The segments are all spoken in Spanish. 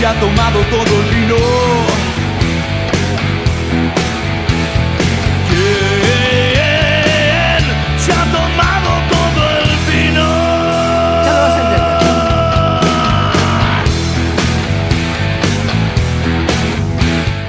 se ha tomado todo el vino? ¿Quién se ha tomado todo el vino? Ya lo vas a entender.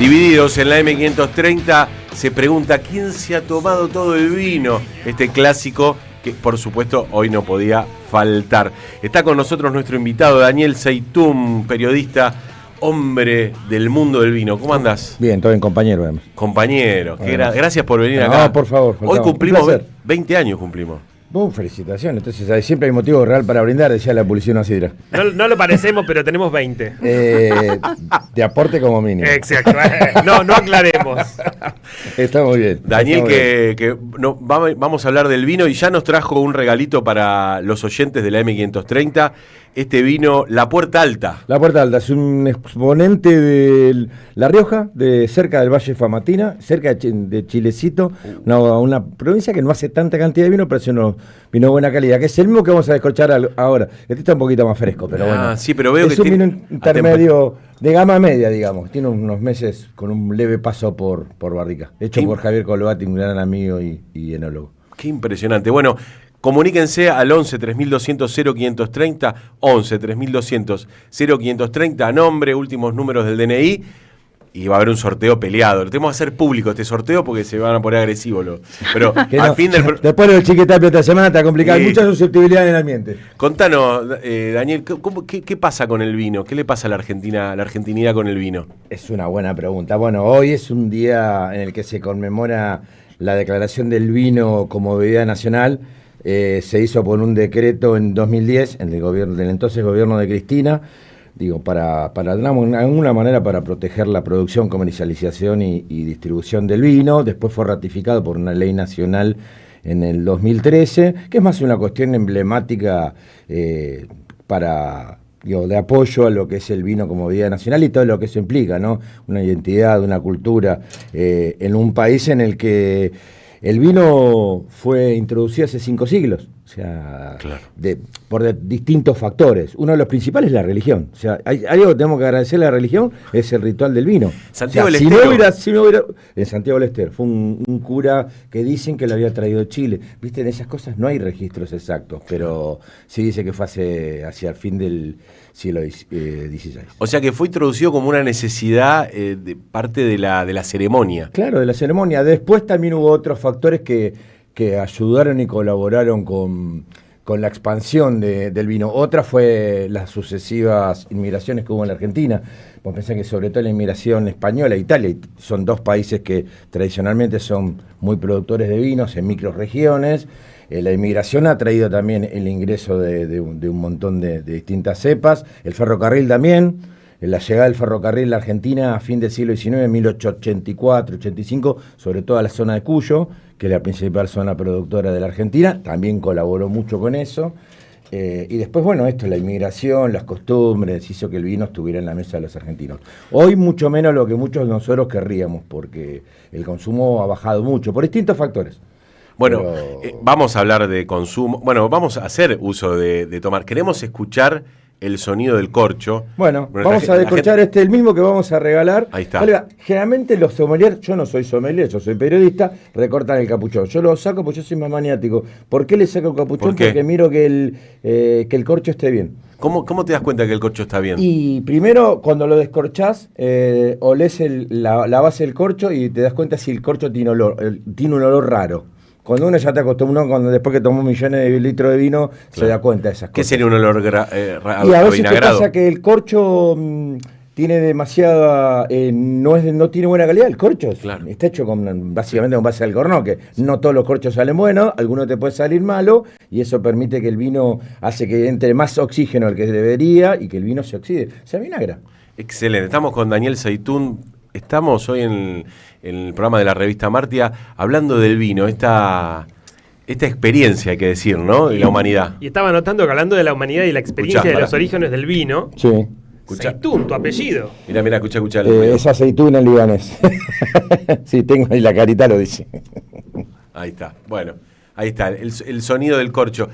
Divididos en la M530 se pregunta ¿quién se ha tomado todo el vino? Este clásico que por supuesto hoy no podía faltar. Está con nosotros nuestro invitado Daniel Zeitoun, periodista, hombre del mundo del vino. ¿Cómo andás? Bien, todo bien, compañero. Además. Compañero, gracias por venir acá. No, por favor. Hoy cumplimos 20 años cumplimos. Felicitaciones. Entonces, siempre hay motivo real para brindar, decía la publicidad una sidra. No lo parecemos, pero tenemos 20. De aporte como mínimo. Exacto. No aclaremos. Está muy bien. Daniel, bien. Vamos a hablar del vino y ya nos trajo un regalito para los oyentes de la M530. Este vino, La Puerta Alta. La Puerta Alta es un exponente de La Rioja, cerca del Valle Famatina, cerca de Chilecito, una provincia que no hace tanta cantidad de vino, pero es vino de buena calidad, que es el mismo que vamos a descorchar ahora. Este está un poquito más fresco, pero bueno. Sí, pero veo es un vino intermedio de gama media, digamos. Tiene unos meses con un leve paso por barrica, hecho por Javier Colbati, un gran amigo y enólogo. Qué impresionante. Bueno, comuníquense al 11 3200 0530, 11 3200 0530, nombre, últimos números del DNI, y va a haber un sorteo peleado. Lo tenemos que hacer público este sorteo porque se van a poner agresivos. Pero al fin del después del chiquetapio esta semana te va a complicar mucha susceptibilidad en el ambiente. Contanos, Daniel, ¿qué pasa con el vino? ¿Qué le pasa a la Argentina, la argentinidad con el vino? Es una buena pregunta. Bueno, hoy es un día en el que se conmemora la declaración del vino como bebida nacional. Se hizo por un decreto en 2010 en el gobierno del entonces gobierno de Cristina, para de alguna manera para proteger la producción, comercialización y distribución del vino. Después fue ratificado por una ley nacional en el 2013, que es más una cuestión emblemática de apoyo a lo que es el vino como bebida nacional y todo lo que eso implica, ¿no? Una identidad, una cultura en un país en el que el vino fue introducido hace 5 siglos, o sea, claro. por distintos factores. Uno de los principales es la religión. O sea, hay algo que tenemos que agradecerle a la religión, es el ritual del vino. Santiago del Estero. Si no hubiera, en Santiago del Estero, fue un cura que dicen que lo había traído Chile. Viste, en esas cosas no hay registros exactos, pero sí dice que fue hacia el fin del siglo XVI. O sea que fue introducido como una necesidad de parte de la ceremonia. Claro, de la ceremonia. Después también hubo otros factores que ayudaron y colaboraron con la expansión del vino. Otra fue las sucesivas inmigraciones que hubo en la Argentina. Vos pensás que sobre todo la inmigración española e Italia, son dos países que tradicionalmente son muy productores de vinos en microrregiones. La inmigración ha traído también el ingreso de un montón de distintas cepas. El ferrocarril también. La llegada del ferrocarril a la Argentina a fin del siglo XIX, en 1884-85, sobre todo a la zona de Cuyo, que es la principal zona productora de la Argentina, también colaboró mucho con eso. Y después, la inmigración, las costumbres, hizo que el vino estuviera en la mesa de los argentinos. Hoy mucho menos lo que muchos de nosotros querríamos, porque el consumo ha bajado mucho, por distintos factores. Bueno, vamos a hablar de consumo. Bueno, vamos a hacer uso de tomar. Queremos escuchar el sonido del corcho. Bueno, vamos a descorchar el mismo que vamos a regalar. Ahí está. Olga, generalmente los sommeliers, yo no soy sommelier, yo soy periodista, recortan el capuchón. Yo lo saco porque yo soy más maniático. ¿Por qué le saco el capuchón? Porque miro que el corcho esté bien. ¿Cómo te das cuenta que el corcho está bien? Y primero, cuando lo descorchás, olés la base del corcho y te das cuenta si el corcho tiene un olor raro. Cuando uno ya te acostumbró, después que tomó millones de litros de vino, claro, se da cuenta de esas cosas. ¿Qué sería un olor y a veces te pasa que el corcho tiene demasiada, no tiene buena calidad. El corcho está hecho básicamente con base de alcornoque. No todos los corchos salen buenos, algunos te puede salir malo, y eso permite que el vino hace que entre más oxígeno al que debería y que el vino se oxide. Se vinagra. Excelente. Estamos con Daniel Zeitoun. Estamos hoy en el programa de la revista Martia hablando del vino, esta experiencia, hay que decir, ¿no? De la humanidad. Y estaba notando que hablando de la humanidad y la experiencia de los orígenes del vino. Sí. Zeitoun, tu apellido. Mirá, escucha. Es aceituna en libanés. Sí, tengo ahí la carita, lo dice. Ahí está. Bueno, ahí está. El sonido del corcho.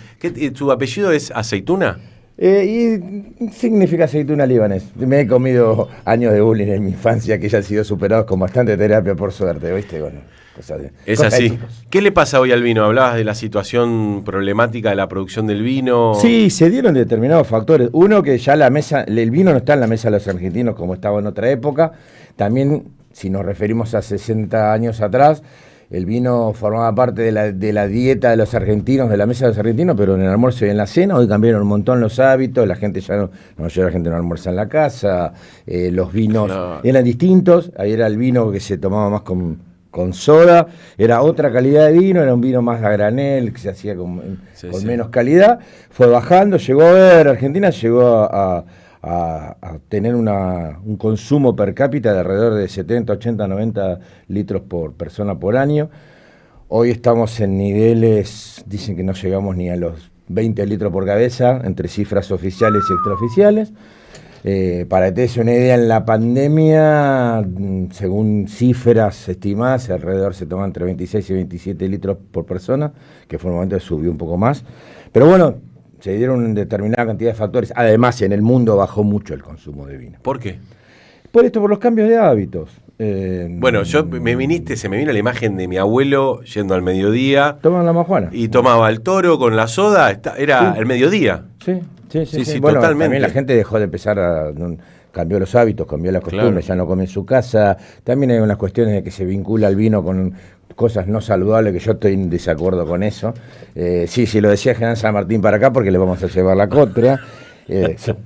¿Tu apellido es aceituna? Y significa aceituna libanés. Me he comido años de bullying en mi infancia que ya han sido superados con bastante terapia, por suerte, ¿viste? Bueno, es cosas de así. chicos. ¿Qué le pasa hoy al vino? Hablabas de la situación problemática de la producción del vino. Sí, se dieron determinados factores. Uno, que ya el vino no está en la mesa de los argentinos como estaba en otra época. También, si nos referimos a 60 años atrás, el vino formaba parte de la dieta de los argentinos, de la mesa de los argentinos, pero en el almuerzo y en la cena. Hoy cambiaron un montón los hábitos, la gente ya no, la mayoría de la gente no almuerza en la casa, los vinos eran distintos. Ahí era el vino que se tomaba más con soda, era otra calidad de vino, era un vino más a granel, que se hacía con menos calidad. Fue bajando, llegó a ver, Argentina llegó a tener un consumo per cápita de alrededor de 70, 80, 90 litros por persona por año. Hoy estamos en niveles, dicen que no llegamos ni a los 20 litros por cabeza, entre cifras oficiales y extraoficiales. Para que te des una idea, en la pandemia, según cifras estimadas, alrededor se toman entre 26 y 27 litros por persona, que fue un momento que subió un poco más. Pero bueno, se dieron una determinada cantidad de factores. Además, en el mundo bajó mucho el consumo de vino. ¿Por qué? Por los cambios de hábitos. Bueno, se me vino la imagen de mi abuelo yendo al mediodía. Toman la marihuana. Y tomaba el toro con la soda, era Sí. el mediodía. Sí, bueno, totalmente. También la totalmente. gente dejó de cambió los hábitos, cambió las costumbres, ya no come en su casa. También hay unas cuestiones de que se vincula el vino con cosas no saludables, que yo estoy en desacuerdo con eso. Sí, lo decía General San Martín para acá porque le vamos a llevar la contra.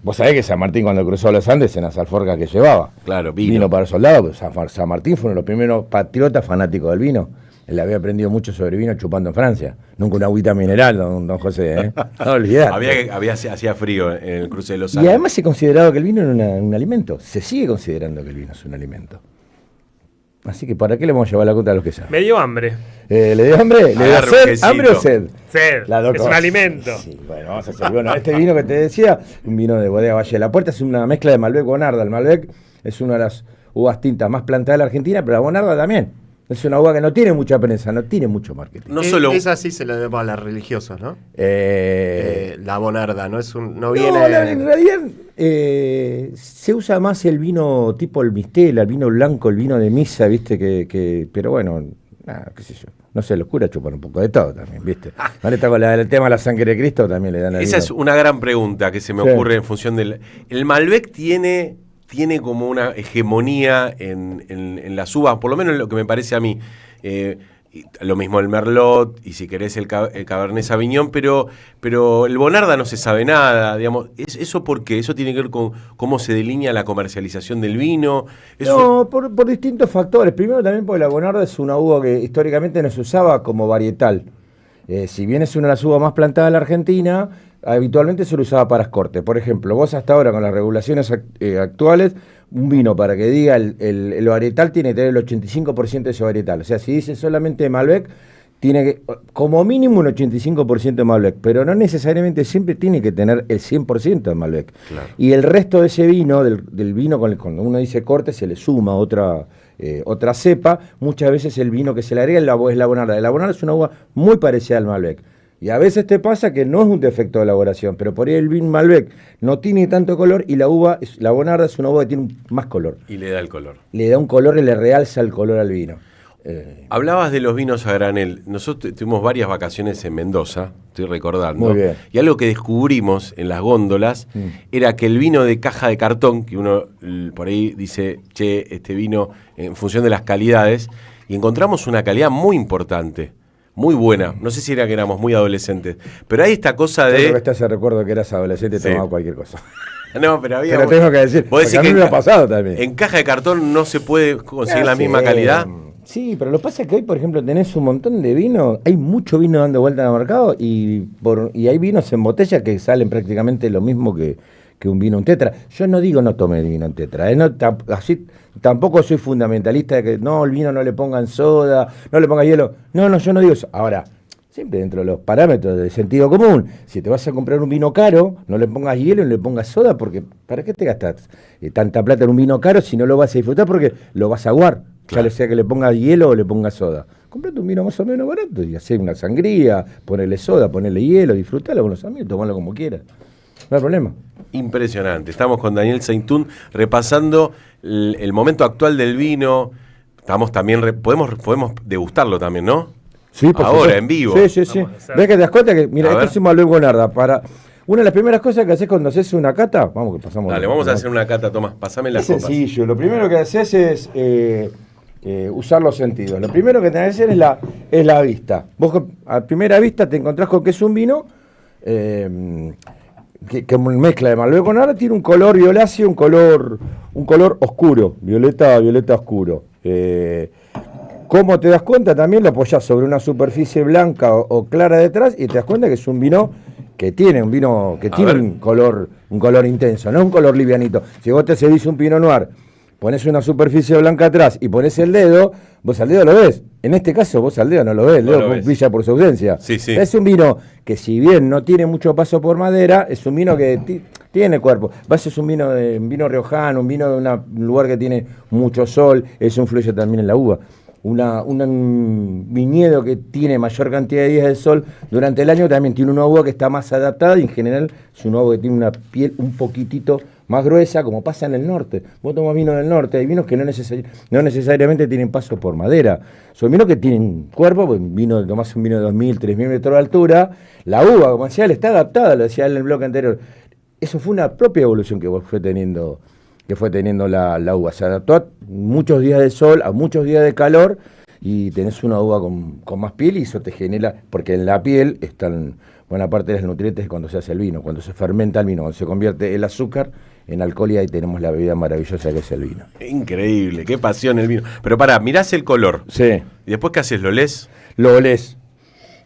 Vos sabés que San Martín, cuando cruzó los Andes, en las alforjas que llevaba, Claro, vino. para los soldados. San Martín fue uno de los primeros patriotas fanáticos del vino. Él había aprendido mucho sobre vino chupando en Francia. Nunca una agüita mineral, don José, ¿eh? No olvidate. Hacía frío en el cruce de los Y Andes. además se consideraba que el vino era un alimento. Se sigue considerando que el vino es un alimento. Así que ¿para qué le vamos a llevar la contra a los que saben? Me dio hambre. ¿Le dio hambre? ¿Le dio Agarra un sed? quesito. ¿Hambre o sed? Sed, Las dos es un cosas. alimento. Sí, bueno, vamos a hacer. Bueno, este vino que te decía, un vino de Bodega Valle de la Puerta, es una mezcla de Malbec Bonarda. El Malbec es una de las uvas tintas más plantadas de la Argentina, pero la Bonarda también. Es una uva que no tiene mucha prensa, no tiene mucho marketing. No solo. Esa sí se la demos a las religiosas, ¿no? La bonarda, ¿no? No viene. No, en realidad se usa más el vino tipo el mistela, el vino blanco, el vino de misa, ¿viste? Pero bueno, nada, qué sé yo. No sé, los curas chupan un poco de todo también, ¿viste? Ahora está con el tema de la sangre de Cristo, también le dan al Esa vino. es una gran pregunta que se me ocurre en función del. El Malbec tiene como una hegemonía en las uvas, por lo menos lo que me parece a mí. Lo mismo el Merlot y si querés el Cabernet Sauvignon, pero el Bonarda no se sabe nada, digamos. ¿Eso por qué? ¿Eso tiene que ver con cómo se delinea la comercialización del vino? No, por distintos factores. Primero también porque la Bonarda es una uva que históricamente no se usaba como varietal. Si bien es una de las uvas más plantadas de la Argentina, habitualmente se lo usaba para escorte. Por ejemplo, vos hasta ahora con las regulaciones actuales, un vino para que diga el varietal tiene que tener el 85% de ese varietal. O sea, si dice solamente Malbec, tiene que, como mínimo un 85% de Malbec, pero no necesariamente siempre tiene que tener el 100% de Malbec. Claro. Y el resto de ese vino, del vino, cuando uno dice corte, se le suma otra cepa. Muchas veces el vino que se le agrega es la Bonarda. La Bonarda es una uva muy parecida al Malbec. Y a veces te pasa que no es un defecto de elaboración, pero por ahí el vino Malbec no tiene tanto color y la Bonarda es una uva que tiene más color. Y le da el color. Le da un color y le realza el color al vino. Hablabas de los vinos a granel. Nosotros tuvimos varias vacaciones en Mendoza, estoy recordando. Muy bien. Y algo que descubrimos en las góndolas era que el vino de caja de cartón, que uno por ahí dice, che, este vino en función de las calidades, y encontramos una calidad muy importante. Muy buena, no sé si era que éramos muy adolescentes, pero hay esta cosa de... Creo que estás recuerdo que eras adolescente y tomaba cualquier cosa. No, pero había... Te lo tengo que decir, ¿Vos decís porque a mí que me ha pasado también. en caja de cartón no se puede conseguir la misma calidad? Sí, pero lo que pasa es que hoy, por ejemplo, tenés un montón de vino, hay mucho vino dando vuelta en el mercado y hay vinos en botella que salen prácticamente lo mismo que un vino en tetra. Yo no digo no tome el vino en tetra, así tampoco soy fundamentalista de que no, el vino no le pongan soda, no le pongan hielo. No, yo no digo eso. Ahora, siempre dentro de los parámetros del sentido común, si te vas a comprar un vino caro, no le pongas hielo y no le pongas soda, porque ¿para qué te gastas tanta plata en un vino caro si no lo vas a disfrutar? Porque lo vas a aguar, claro. Ya sea que le pongas hielo o le pongas soda. Comprate un vino más o menos barato y hacé una sangría, ponele soda, ponele hielo, disfrutalo con los amigos, tomalo como quieras. no hay problema. Impresionante. Estamos con Daniel Saintún repasando el momento actual del vino. Estamos también, podemos degustarlo también, ¿no? Sí, por ahora, supuesto. en vivo. Sí. Vamos a hacer. ¿Ves que te das cuenta que, mira, A esto ver. es un Malbec Bonarda. Una de las primeras cosas que haces cuando haces una cata, vamos que pasamos. Dale, vamos a hacer una cata, Tomás. Pasame las Es copas. sencillo, lo primero que haces es usar los sentidos. Lo primero que tenés que hacer es la vista. Vos a primera vista te encontrás con que es un vino que mezcla de Malbec con Bonarda, tiene un color violáceo, un color oscuro, violeta oscuro. ¿Cómo te das cuenta? También lo apoyás sobre una superficie blanca o clara detrás y te das cuenta que es un vino que tiene un color intenso, no un color livianito. Si vos te servís un Pinot Noir, pones una superficie blanca atrás y pones el dedo, vos al dedo lo ves. En este caso vos al dedo no lo ves, el No dedo lo ves. brilla por su ausencia. Sí, sí. Es un vino que si bien no tiene mucho paso por madera, es un vino que tiene cuerpo. Es un vino riojano, un vino de un lugar que tiene mucho sol, eso influye también en la uva. Un viñedo que tiene mayor cantidad de días de sol durante el año también tiene una uva que está más adaptada y en general es una uva que tiene una piel un poquitito más gruesa, como pasa en el norte. Vos tomás vino del norte, hay vinos que no necesariamente tienen paso por madera. Son vinos que tienen cuerpo, pues tomás un vino de 2.000, 3.000 metros de altura. La uva, como decía él, está adaptada, lo decía él en el bloque anterior. Eso fue una propia evolución que fue teniendo la uva. Se adaptó a muchos días de sol, a muchos días de calor, y tenés una uva con más piel y eso te genera, porque en la piel están buena parte de los nutrientes cuando se hace el vino, cuando se fermenta el vino, cuando se convierte el azúcar en alcohol y ahí tenemos la bebida maravillosa que es el vino. Increíble, qué pasión el vino. Pero pará, mirás el color. Sí. ¿Y después qué haces? ¿Lo lees? Lo olés.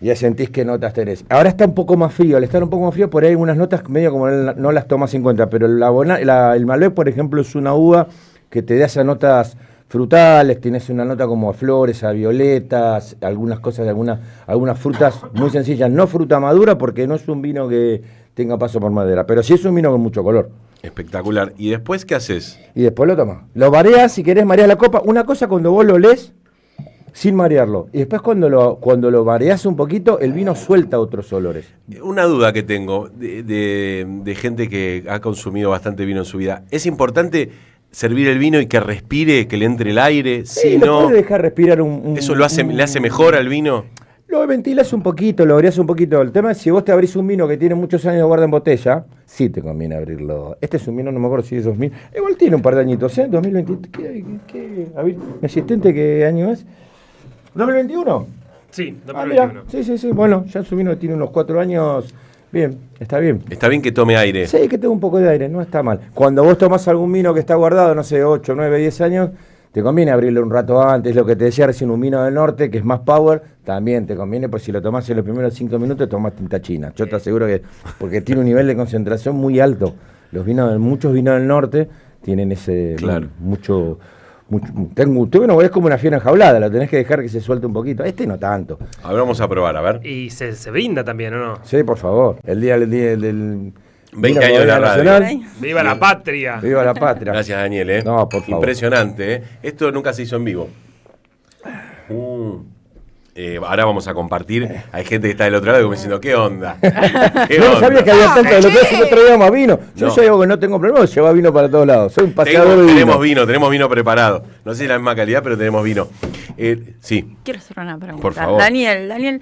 Ya sentís qué notas tenés. Ahora está un poco más frío, al estar un poco más frío, por ahí hay unas notas medio como no las tomas en cuenta, pero el Malbec, por ejemplo, es una uva que te da esas notas frutales, tienes una nota como a flores, a violetas, algunas cosas de algunas frutas muy sencillas, no fruta madura porque no es un vino que tenga paso por madera, pero sí es un vino con mucho color. Espectacular. ¿Y después qué haces? Y después lo tomás. Lo mareás, si querés marear la copa. Una cosa cuando vos lo lees sin marearlo. Y después cuando lo mareás un poquito, el vino suelta otros olores. Una duda que tengo de gente que ha consumido bastante vino en su vida. ¿Es importante servir el vino y que respire, que le entre el aire? Si lo no, podés dejar respirar ¿eso le hace mejor al vino? Lo ventilás un poquito, lo abrís un poquito. El tema es si vos te abrís un vino que tiene muchos años de guarda en botella, sí te conviene abrirlo. Este es un vino, no me acuerdo si es 2000. Igual tiene un par de añitos, ¿eh? 2023. A ver, mi asistente, ¿qué año es? ¿2021? Sí, Ah, mira. 2021. Sí. Bueno, ya su vino tiene unos 4 años. Bien, está bien. Está bien que tome aire. Sí, que tenga un poco de aire, no está mal. Cuando vos tomás algún vino que está guardado, no sé, 8, 9, 10 años, te conviene abrirlo un rato antes. Lo que te decía recién, un vino del norte, que es más power, también te conviene, pues si lo tomás en los primeros 5 minutos, tomás tinta china. Yo te aseguro que, porque tiene un nivel de concentración muy alto. Muchos vinos del norte tienen ese Claro. mucho. Bueno, es como una fiera enjaulada, lo tenés que dejar que se suelte un poquito. Este no tanto. A ver, vamos a probar, a ver. Y se brinda también, ¿o no? Sí, por favor. El día del 20 Vino años de la Bodega radio. Nacional. ¡Viva la patria! Viva la patria. Gracias, Daniel. No, por favor. Impresionante. Esto nunca se hizo en vivo. Ahora vamos a compartir. Hay gente que está del otro lado como diciendo, ¿qué onda? ¿Qué Yo no onda? sabía que había tanto de lo que es el otro día más vino. Yo No. ya digo que no tengo problema, lleva vino para todos lados. Soy un paseador de vino. Tenemos vino preparado. No sé si es la misma calidad, pero tenemos vino. Sí. Quiero hacer una pregunta. Por favor. Daniel,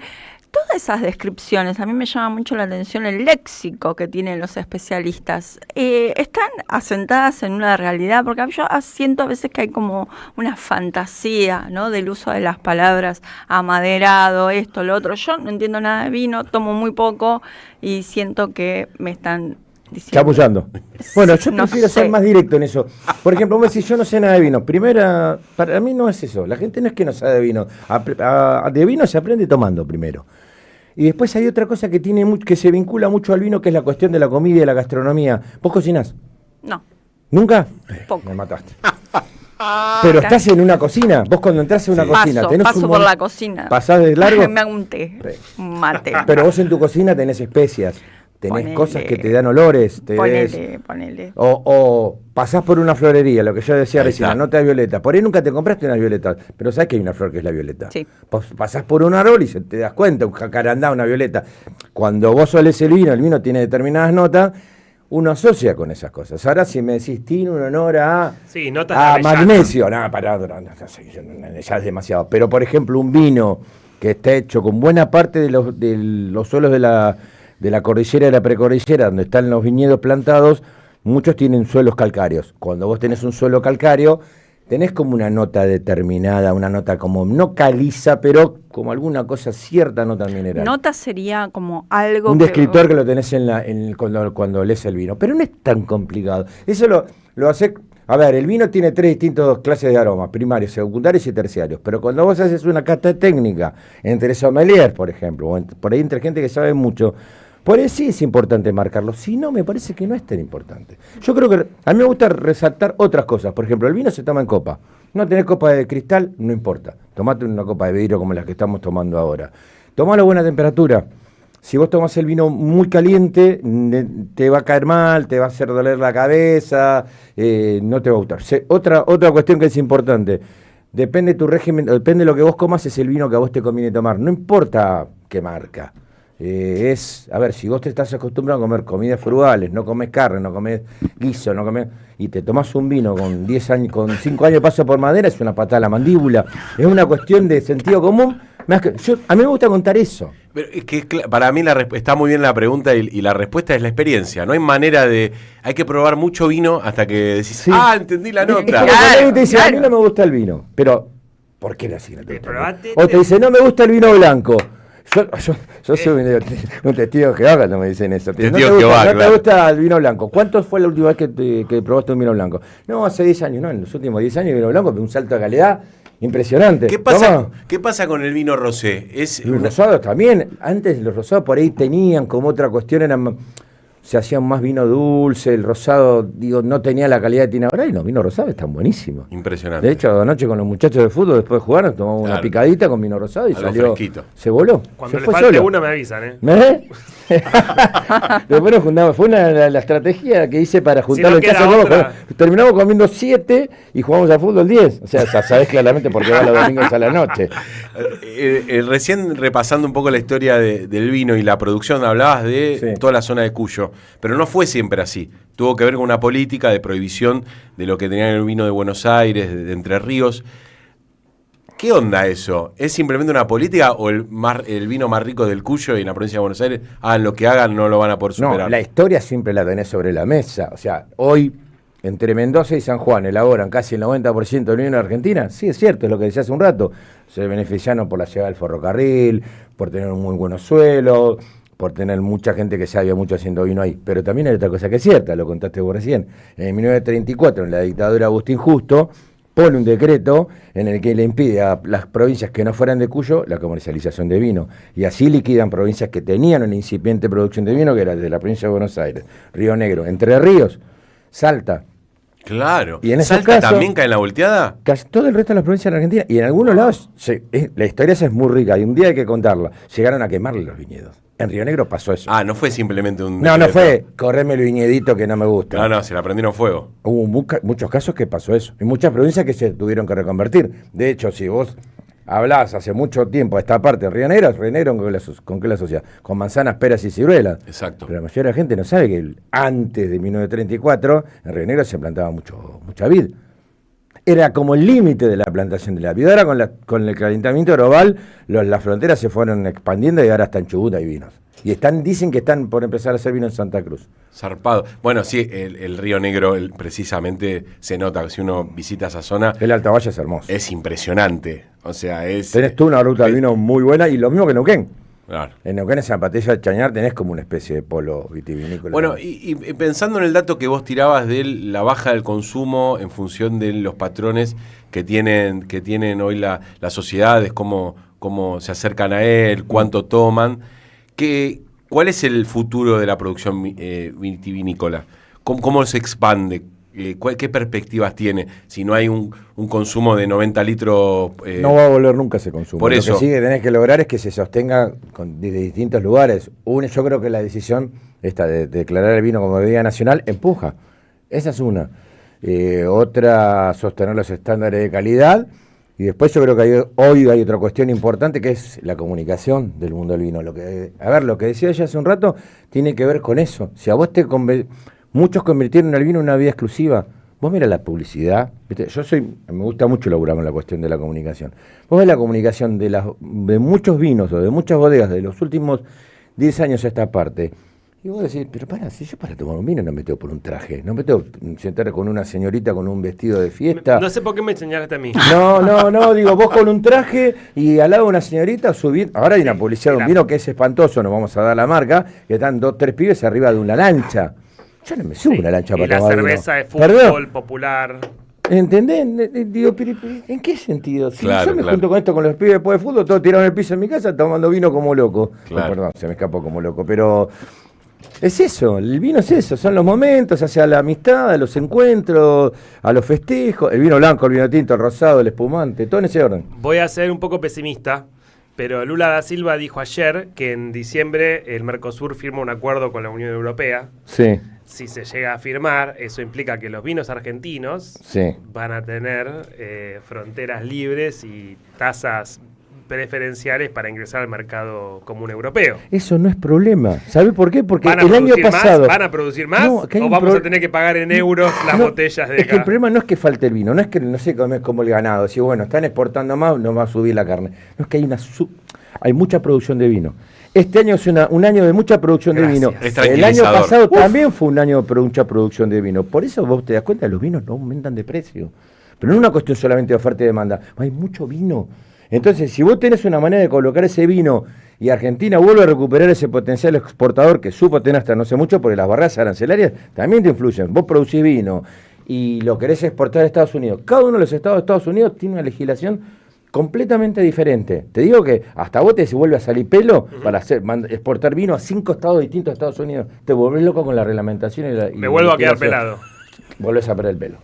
todas esas descripciones, a mí me llama mucho la atención el léxico que tienen los especialistas. ¿Están asentadas en una realidad? Porque yo siento a veces que hay como una fantasía, ¿no?, del uso de las palabras amaderado, esto, lo otro. Yo no entiendo nada de vino, tomo muy poco y siento que me están diciendo... Chamullando. Bueno, yo No prefiero sé. ser más directo en eso. Por ejemplo, vos decís, yo no sé nada de vino. Para mí no es eso. La gente no es que no sabe de vino. De vino se aprende tomando primero. Y después hay otra cosa que que se vincula mucho al vino, que es la cuestión de la comida y de la gastronomía. ¿Vos cocinás? No, ¿Nunca? poco. Me mataste. Pero estás en una cocina. Vos cuando entras en una cocina... Paso por la cocina. ¿Pasás de largo? Me hago un té, un mate. Pero vos en tu cocina tenés especias. Tenés Ponele. cosas que te dan olores. Ponele. O pasás por una florería, lo que yo decía Ahí recién, está. la nota de violeta. Por ahí nunca te compraste una violeta, pero sabes que hay una flor que es la violeta. Sí. Pasás por un árbol y te das cuenta, un jacarandá, una violeta. Cuando vos olés el vino tiene determinadas notas, uno asocia con esas cosas. Ahora si me decís, tiene un honor a, Sí, notas a de avellana. magnesio, no, no sé, ya es demasiado. Pero por ejemplo, un vino que está hecho con buena parte de los suelos de la cordillera y de la precordillera, donde están los viñedos plantados, muchos tienen suelos calcáreos. Cuando vos tenés un suelo calcáreo, tenés como una nota determinada, una nota como, no caliza, pero como alguna cosa, cierta nota mineral. Nota sería como algo Un descriptor que lo tenés cuando lees el vino. Pero no es tan complicado. Eso lo hace. A ver, el vino tiene 3 distintas clases de aromas, primarios, secundarios y terciarios. Pero cuando vos haces una cata técnica entre sommeliers, por ejemplo, o por ahí entre gente que sabe mucho, por ahí sí es importante marcarlo. Si no, me parece que no es tan importante. Yo creo que a mí me gusta resaltar otras cosas. Por ejemplo, el vino se toma en copa. No tenés copa de cristal, no importa. Tomate una copa de vidrio como la que estamos tomando ahora. Tomalo a buena temperatura. Si vos tomás el vino muy caliente, te va a caer mal, te va a hacer doler la cabeza, no te va a gustar. Otra cuestión que es importante, depende de tu régimen, depende de lo que vos comas, es el vino que a vos te conviene tomar. No importa qué marca. A ver, si vos te estás acostumbrado a comer comidas frugales, no comes carne, no comes guiso, no comes, y te tomás un vino con 10 años, con 5 años de paso por madera, es una patada a la mandíbula. Es una cuestión de sentido común. A mí me gusta contar eso. Pero es que para mí está muy bien la pregunta y la respuesta es la experiencia. No hay manera de... Hay que probar mucho vino hasta que decís, Sí. entendí la nota. Cuando alguien te dice, a mí no me gusta el vino, pero ¿por qué la siguen? Probate, O te dice, no me gusta el vino blanco. Yo soy un testigo de Jehová cuando me dicen eso. Testigo no te de Jehová, gusta, no claro. te gusta el vino blanco. ¿Cuánto fue la última vez que probaste un vino blanco? No, hace 10 años, no, en los últimos 10 años el vino blanco, un salto de calidad impresionante. ¿Qué pasa con el vino rosé? Los rosados también, antes los rosados por ahí tenían como otra cuestión, se hacían más vino dulce, el rosado, no tenía la calidad que tiene ahora, y los vinos rosados están buenísimos. Impresionante. De hecho, anoche con los muchos de fútbol, después de jugar, nos tomamos una picadita con vino rosado y Algo salió, fresquito. se voló. Cuando se le fue falte solo. uno me avisan, ¿eh? ¿Eh? Después nos juntamos, fue la estrategia que hice para juntarlo no en casa. queda ¿Cómo? otra. Terminamos comiendo 7 y jugamos a fútbol 10. O sea, ya sabés claramente por qué va los domingos a la noche. Recién repasando un poco la historia del vino y la producción, hablabas de Sí. toda la zona de Cuyo, pero no fue siempre así. Tuvo que ver con una política de prohibición de lo que tenía el vino de Buenos Aires, de Entre Ríos. ¿Qué onda eso? ¿Es simplemente una política o el vino más rico del Cuyo y en la provincia de Buenos Aires, hagan lo que hagan, no lo van a poder superar? No, la historia siempre la tenés sobre la mesa. O sea, hoy, entre Mendoza y San Juan, elaboran casi el 90% del vino de Argentina. Sí, es cierto, es lo que decía hace un rato. Se beneficiaron por la llegada del ferrocarril, por tener un muy buenos suelos, por tener mucha gente que sabía mucho haciendo vino ahí. Pero también hay otra cosa que es cierta, lo contaste vos recién. En 1934, en la dictadura de Agustín Justo, pone un decreto en el que le impide a las provincias que no fueran de Cuyo la comercialización de vino. Y así liquidan provincias que tenían una incipiente producción de vino, que era de la provincia de Buenos Aires, Río Negro, Entre Ríos, Salta. Claro. Y en esos ¿Salta casos- también cae en la volteada? Casi todo el resto de las provincias de Argentina. Y en algunos lados, la historia esa es muy rica y un día hay que contarla. Llegaron a quemarle los viñedos. En Río Negro pasó eso. No fue simplemente un... no decreto. fue correme el viñedito que no me gusta. No, se la prendieron fuego. Hubo muchos casos que pasó eso. Y muchas provincias que se tuvieron que reconvertir. De hecho, si vos hablás hace mucho tiempo a esta parte de Río Negro ¿con qué la asociás? Con manzanas, peras y ciruelas. Exacto. Pero la mayoría de la gente no sabe que antes de 1934 en Río Negro se plantaba mucha vid. Era como el límite de la plantación de la vid. Ahora con el calentamiento global las fronteras se fueron expandiendo y ahora hasta en Chubut hay vinos. Y dicen que están por empezar a hacer vino en Santa Cruz. Zarpado. Bueno, sí, el Río Negro precisamente se nota, si uno visita esa zona, El Alto Valle es hermoso. es impresionante. O sea, es... Tenés tú una ruta de vino muy buena y lo mismo que Neuquén. Claro. En Neuquén, en Zapatilla del Chañar, tenés como una especie de polo vitivinícola. Bueno, y pensando en el dato que vos tirabas de la baja del consumo en función de los patrones que tienen hoy las sociedades, cómo se acercan a él, cuánto toman, ¿cuál es el futuro de la producción vitivinícola? ¿Cómo se expande? ¿Qué perspectivas tiene si no hay un consumo de 90 litros? No va a volver nunca ese consumo. Por eso. Lo que sí que tenés que lograr es que se sostenga desde distintos lugares. Yo creo que la decisión esta de declarar el vino como bebida nacional empuja. Esa es una. Otra, sostener los estándares de calidad. Y después yo creo que hoy hay otra cuestión importante que es la comunicación del mundo del vino. Lo que decía ella hace un rato tiene que ver con eso. Si a vos muchos convirtieron el vino en una vida exclusiva. Vos mirá la publicidad, ¿viste? Me gusta mucho laburar con la cuestión de la comunicación. Vos ves la comunicación de muchos vinos o de muchas bodegas de los últimos 10 años a esta parte. Y vos decís, pero si yo para tomar un vino no me tengo por un traje, no me tengo que sentar con una señorita con un vestido de fiesta. No sé por qué me señalaste a mí. No, digo, vos con un traje y al lado una señorita subir. Ahora hay una publicidad de un vino que es espantoso, no vamos a dar la marca, que están 2, 3 pibes arriba de una lancha. Yo no me subo a una lancha para tomar vino. Y la cerveza de fútbol popular. ¿Entendés? Digo, pero ¿en qué sentido? Si Claro, yo me junto con esto con los pibes después de fútbol, todos tirados en el piso en mi casa tomando vino como loco. Claro. Perdón, se me escapó como loco, pero es eso, el vino es eso, son los momentos, hacia la amistad, a los encuentros, a los festejos, el vino blanco, el vino tinto, el rosado, el espumante, todo en ese orden. Voy a ser un poco pesimista, pero Lula da Silva dijo ayer que en diciembre el Mercosur firma un acuerdo con la Unión Europea. Sí. Si se llega a firmar, eso implica que los vinos argentinos van a tener fronteras libres y tasas preferenciales para ingresar al mercado común europeo. Eso no es problema. ¿Sabe por qué? Porque ¿Van a el año pasado... ¿Van a producir más? No, ¿O vamos a tener que pagar en euros las botellas de acá? Es que el acá? problema no es que falte el vino, no es que no sé cómo es como el ganado. Si bueno, están exportando más, no va a subir la carne. No, es que hay mucha producción de vino. Este año es un año de mucha producción de vino. Es El año tranquilizador. pasado también fue un año de mucha producción de vino. Por eso vos te das cuenta, los vinos no aumentan de precio. Pero no es una cuestión solamente de oferta y demanda. Hay mucho vino. Entonces, si vos tenés una manera de colocar ese vino y Argentina vuelve a recuperar ese potencial exportador que supo tener hasta no sé mucho, porque las barreras arancelarias también te influyen. Vos producís vino y lo querés exportar a Estados Unidos. Cada uno de los estados de Estados Unidos tiene una legislación completamente diferente. Te digo que hasta vos te vuelve a salir pelo para exportar vino a 5 estados distintos de Estados Unidos. Te volvés loco con la reglamentación y Me vuelvo a quedar pelado. Volvés a perder el pelo.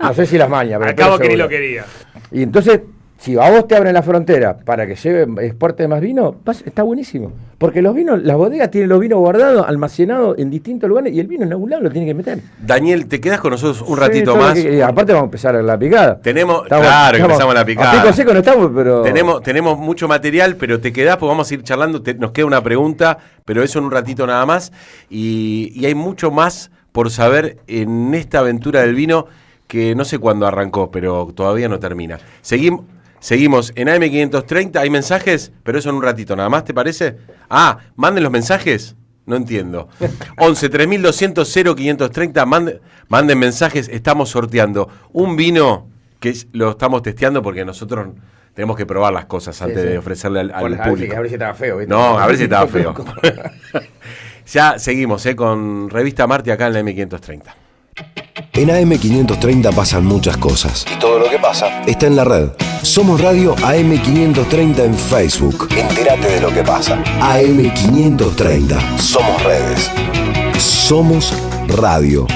No sé si las mañas, pero Al cabo que ni seguro. lo quería. Y entonces, si a vos te abren la frontera para que exporte más vino, está buenísimo. Porque los vinos, las bodegas tienen los vinos guardados, almacenados en distintos lugares y el vino en algún lado lo tienen que meter. Daniel, ¿te quedás con nosotros un ratito más? Aparte vamos a empezar la picada. Empezamos la picada. A pico seco no estamos, pero... Tenemos mucho material, pero te quedás, pues vamos a ir charlando. Nos queda una pregunta, pero eso en un ratito nada más. Y hay mucho más por saber en esta aventura del vino que no sé cuándo arrancó, pero todavía no termina. Seguimos en AM530, hay mensajes, pero eso en un ratito nada más, ¿te parece? Manden los mensajes, no entiendo. 11 3200 0530, manden mensajes, estamos sorteando un vino que lo estamos testeando porque nosotros tenemos que probar las cosas antes de ofrecerle al público. A ver si estaba feo. ¿viste? No, a ver si estaba feo. Ya seguimos con Revista Marti acá en la M530. En AM530 pasan muchas cosas. Y todo lo que pasa está en la red. Somos Radio AM530 en Facebook. Entérate de lo que pasa. AM530. Somos redes. Somos radio.